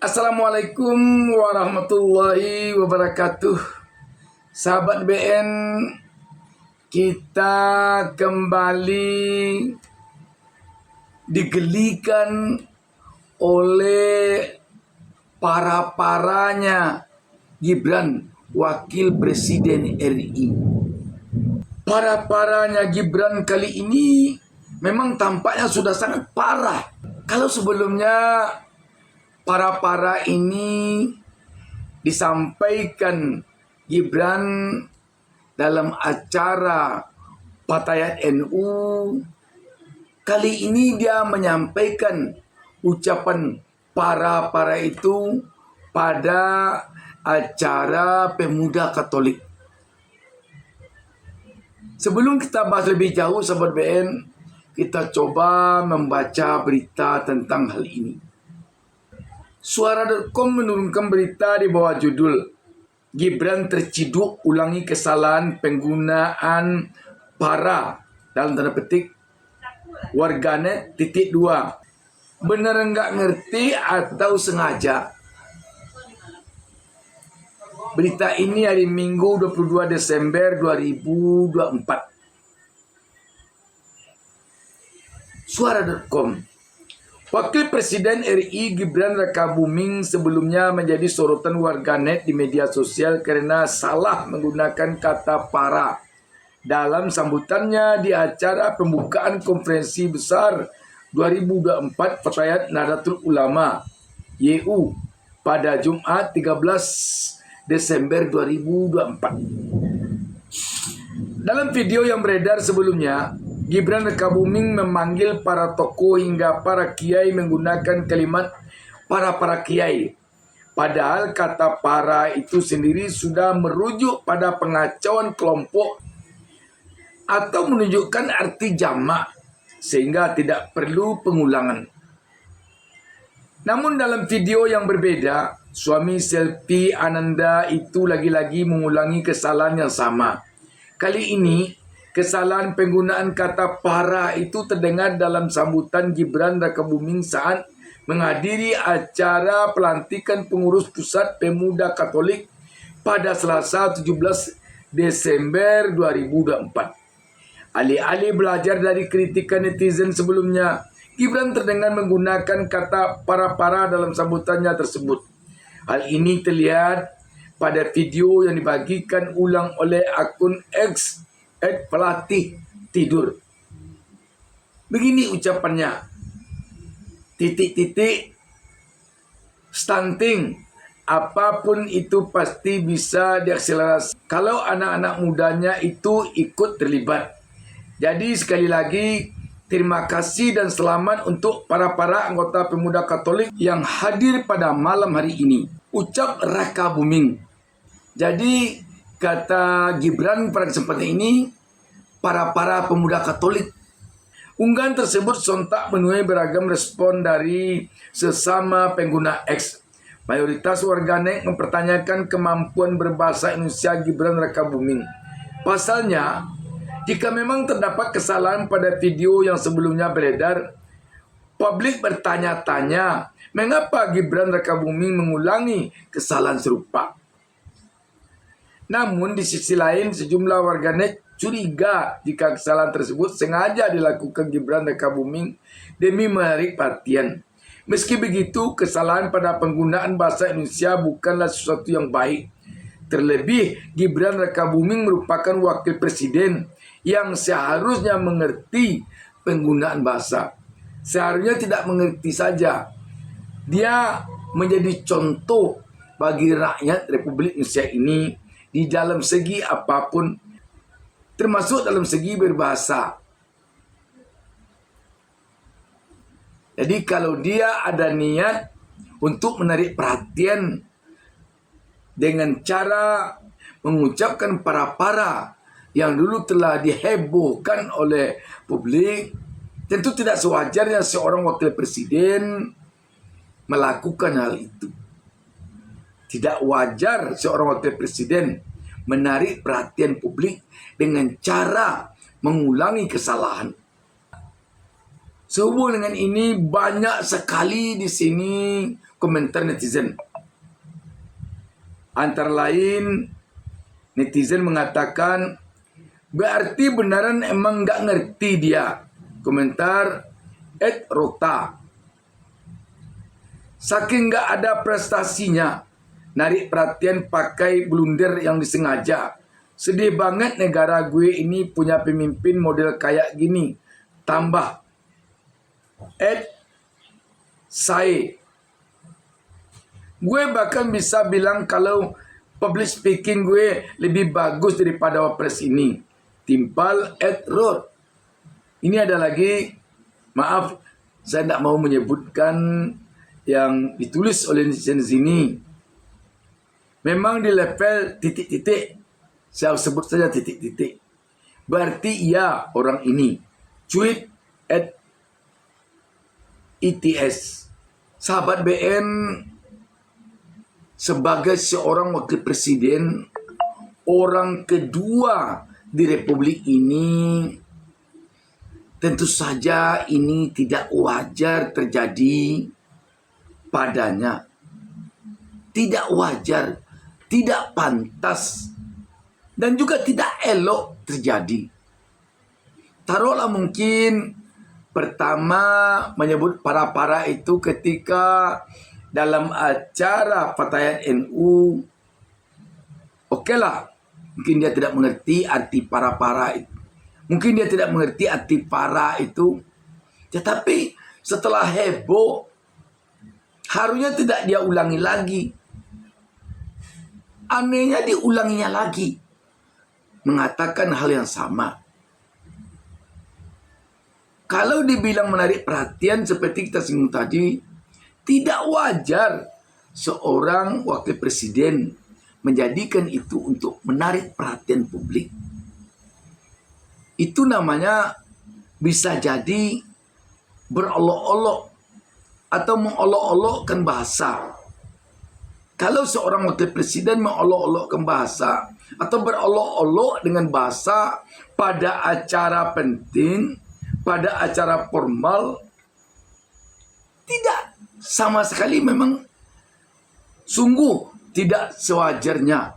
Assalamualaikum warahmatullahi wabarakatuh. Sahabat BN, kita kembali digelikan oleh paranya Gibran, Wakil Presiden RI. Paranya Gibran kali ini memang tampaknya sudah sangat parah. Kalau sebelumnya para ini disampaikan Gibran dalam acara Fatayat NU, kali ini dia menyampaikan ucapan para itu pada acara Pemuda Katolik. Sebelum kita bahas lebih jauh, sahabat BN, kita coba membaca berita tentang hal ini. Suara.com menurunkan berita di bawah judul Gibran terciduk ulangi kesalahan penggunaan para dalam tanda petik warganet .2. Benar nggak ngerti atau sengaja? Berita ini hari Minggu 22 Desember 2024. Suara.com. Wakil Presiden RI Gibran Rakabuming sebelumnya menjadi sorotan warganet di media sosial karena salah menggunakan kata para dalam sambutannya di acara pembukaan konferensi besar 2024 Fatayat Nahdlatul Ulama YU pada Jumat 13 Desember 2024. Dalam video yang beredar sebelumnya, Gibran Rakabuming memanggil para tokoh hingga para kiai menggunakan kalimat para kiai. Padahal kata para itu sendiri sudah merujuk pada pengacauan kelompok atau menunjukkan arti jamak sehingga tidak perlu pengulangan. Namun dalam video yang berbeda, suami selfie Ananda itu lagi-lagi mengulangi kesalahan yang sama. Kali ini kesalahan penggunaan kata para itu terdengar dalam sambutan Gibran Rakabuming saat menghadiri acara pelantikan pengurus pusat Pemuda Katolik pada Selasa 17 Desember 2024. Alih-alih belajar dari kritikan netizen sebelumnya, Gibran terdengar menggunakan kata para dalam sambutannya tersebut. Hal ini terlihat pada video yang dibagikan ulang oleh akun X @pelatih tidur. Begini ucapannya, stunting, apapun itu pasti bisa diakselerasi kalau anak-anak mudanya itu ikut terlibat. Jadi sekali lagi, terima kasih dan selamat untuk para anggota Pemuda Katolik yang hadir pada malam hari ini. Ucap Rakabuming. Jadi kata Gibran pada kesempatan ini, para pemuda Katolik. Unggahan tersebut sontak menuai beragam respon dari sesama pengguna X. Mayoritas warganet mempertanyakan kemampuan berbahasa Indonesia Gibran Rakabuming. Pasalnya, jika memang terdapat kesalahan pada video yang sebelumnya beredar, publik bertanya-tanya mengapa Gibran Rakabuming mengulangi kesalahan serupa. Namun di sisi lain sejumlah warganet curiga jika kesalahan tersebut sengaja dilakukan Gibran Rakabuming demi menarik perhatian. Meski begitu, kesalahan pada penggunaan bahasa Indonesia bukanlah sesuatu yang baik. Terlebih, Gibran Rakabuming merupakan wakil presiden yang seharusnya mengerti penggunaan bahasa. Seharusnya tidak mengerti saja. Dia menjadi contoh bagi rakyat Republik Indonesia ini di dalam segi apapun, termasuk dalam segi berbahasa. Jadi kalau dia ada niat untuk menarik perhatian dengan cara mengucapkan para yang dulu telah dihebohkan oleh publik, tentu tidak sewajarnya seorang wakil presiden melakukan hal itu. Tidak wajar seorang wakil presiden menarik perhatian publik dengan cara mengulangi kesalahan. Sehubungan dengan ini, banyak sekali di sini komentar netizen. Antara lain, netizen mengatakan, berarti beneran emang nggak ngerti dia. Komentar Ed Rota. Saking nggak ada prestasinya, narik perhatian pakai blunder yang disengaja. Sedih banget negara gue ini punya pemimpin model kayak gini. Tambah Ed Sae. Gue bahkan bisa bilang kalau public speaking gue lebih bagus daripada wapres ini. Timpal Ed Road. Ini ada lagi, maaf, saya tidak mau menyebutkan yang ditulis oleh netizen sini. Memang di level titik-titik, saya sebut saja titik-titik. Berarti iya orang ini. Tweet at ETS. Sahabat BN, sebagai seorang wakil presiden, orang kedua di Republik ini, tentu saja ini tidak wajar terjadi padanya. Tidak wajar, tidak pantas, dan juga tidak elok terjadi. Taruhlah mungkin pertama menyebut para-para itu ketika dalam acara Fatayat NU, oke lah, mungkin dia tidak mengerti arti para-para itu. Mungkin dia tidak mengerti arti para itu. Tetapi setelah heboh, harusnya tidak dia ulangi lagi. Anehnya diulanginya lagi. Mengatakan hal yang sama. Kalau dibilang menarik perhatian seperti kita singgung tadi, tidak wajar seorang wakil presiden menjadikan itu untuk menarik perhatian publik. Itu namanya bisa jadi berolok-olok atau mengolok-olokkan bahasa. Kalau seorang wakil presiden mengolok-olokkan bahasa atau berolok-olok dengan bahasa pada acara penting, pada acara formal, tidak sama sekali, memang sungguh tidak sewajarnya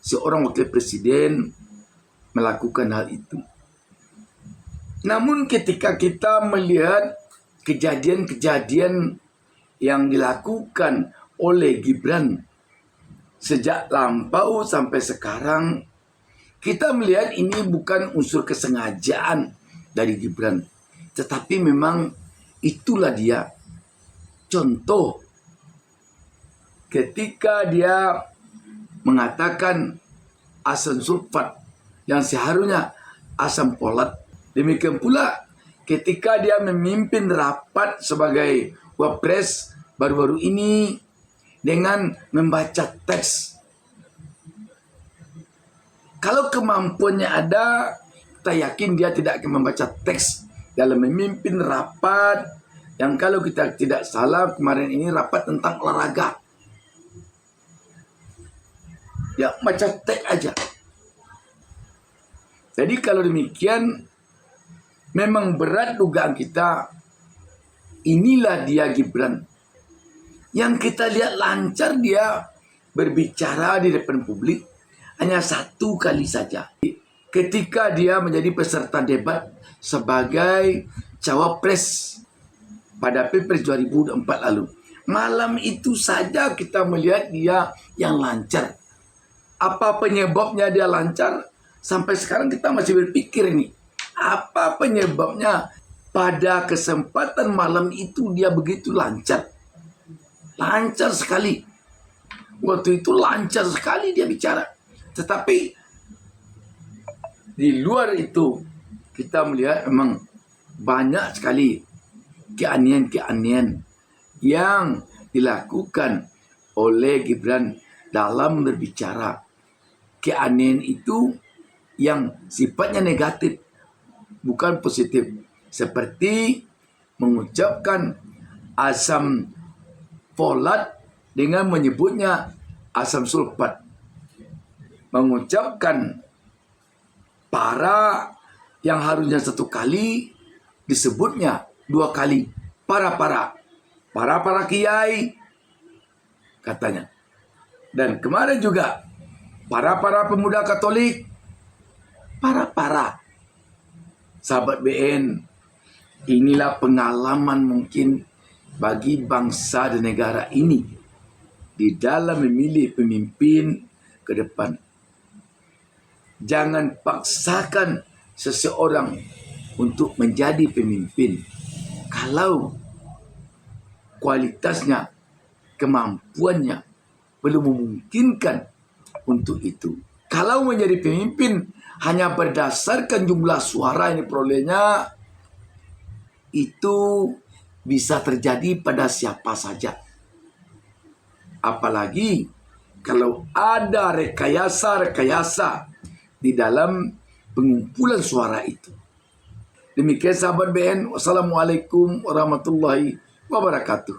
seorang wakil presiden melakukan hal itu. Namun ketika kita melihat kejadian-kejadian yang dilakukan oleh Gibran sejak lampau sampai sekarang, kita melihat ini bukan unsur kesengajaan dari Gibran, tetapi memang itulah dia. Contoh, ketika dia mengatakan asam sulfat yang seharusnya asam folat. Demikian pula ketika dia memimpin rapat sebagai wapres baru-baru ini dengan membaca teks. Kalau kemampuannya ada, kita yakin dia tidak akan membaca teks dalam memimpin rapat yang, kalau kita tidak salah, kemarin ini rapat tentang olahraga. Ya, baca teks aja. Jadi kalau demikian, memang berat dugaan kita. Inilah dia Gibran. Yang kita lihat lancar dia berbicara di depan publik hanya satu kali saja. Ketika dia menjadi peserta debat sebagai cawapres pada Pilpres 2004 lalu. Malam itu saja kita melihat dia yang lancar. Apa penyebabnya dia lancar? Sampai sekarang kita masih berpikir ini. Apa penyebabnya pada kesempatan malam itu dia begitu lancar? Lancar sekali. Waktu itu lancar sekali dia bicara. Tetapi di luar itu kita melihat memang banyak sekali keanehan-keanehan yang dilakukan oleh Gibran dalam berbicara. Keanehan itu yang sifatnya negatif, bukan positif. Seperti mengucapkan asam folat dengan menyebutnya asam sulfat. Mengucapkan para yang harusnya satu kali disebutnya dua kali. Para-para. para kiai katanya. Dan kemarin juga para pemuda Katolik, para sahabat BN, inilah pengalaman mungkin bagi bangsa dan negara ini di dalam memilih pemimpin ke depan. Jangan paksakan seseorang untuk menjadi pemimpin kalau kualitasnya, kemampuannya belum memungkinkan untuk itu. Kalau menjadi pemimpin hanya berdasarkan jumlah suara yang diperolehnya, itu bisa terjadi pada siapa saja. Apalagi kalau ada rekayasa di dalam pengumpulan suara itu. Demikian sahabat BN. Wassalamualaikum warahmatullahi wabarakatuh.